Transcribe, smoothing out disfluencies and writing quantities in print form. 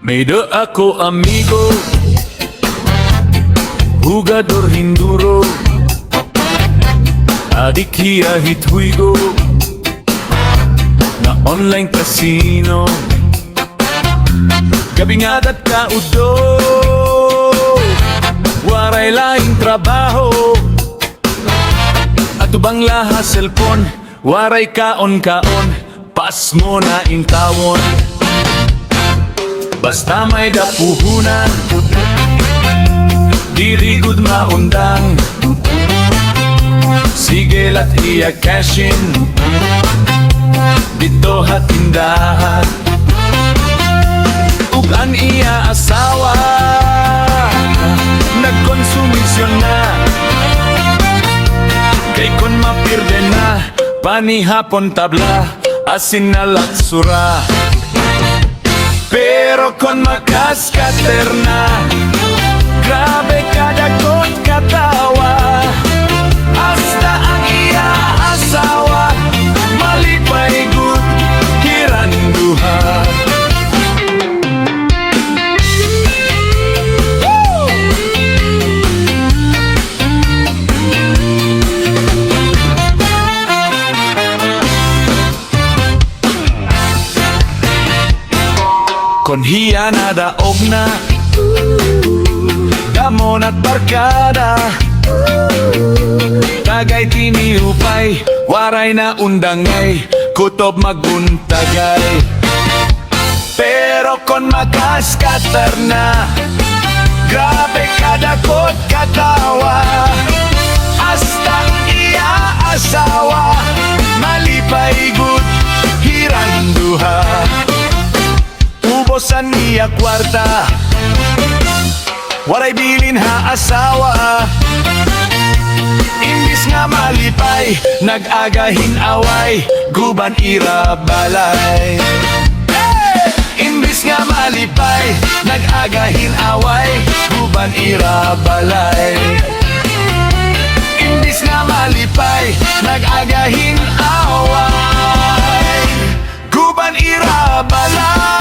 May do ako amigo, jugador hinduro, adik hiya hithuigo, na online casino. Gabing adat ka udo, waray laing trabaho, at ubang laha cellphone, waray kaon-kaon, pas mo na intawon. Basta may dapuhunan, diri gud maundang, sige lat iya cashin, dito hatindahan. Ug an iya asawa, nagkonsumisyon na, kay kon mapirde na, panihapon tabla, asin na latsura. Pero kon makaskater na, grabe kadakot katawa, hasta ang iya asawa, malipay gud kiranduha. Kon hiya na daog na, damon at barkada, tagay tiniupay, waray na undangay, kutob maguntagay. Pero kon makaskater na, grabe kadakot katawa, hasta iya asawa, malipay gud hiranduha. Ubosan niya kwarta, waray bilin ha asawa, imbis nga malipay, nag-agahin away, guban ira balay. Imbis nga malipay, nag-agahin away, guban ira balay. Imbis nga malipay, nag-agahin away, guban ira balay.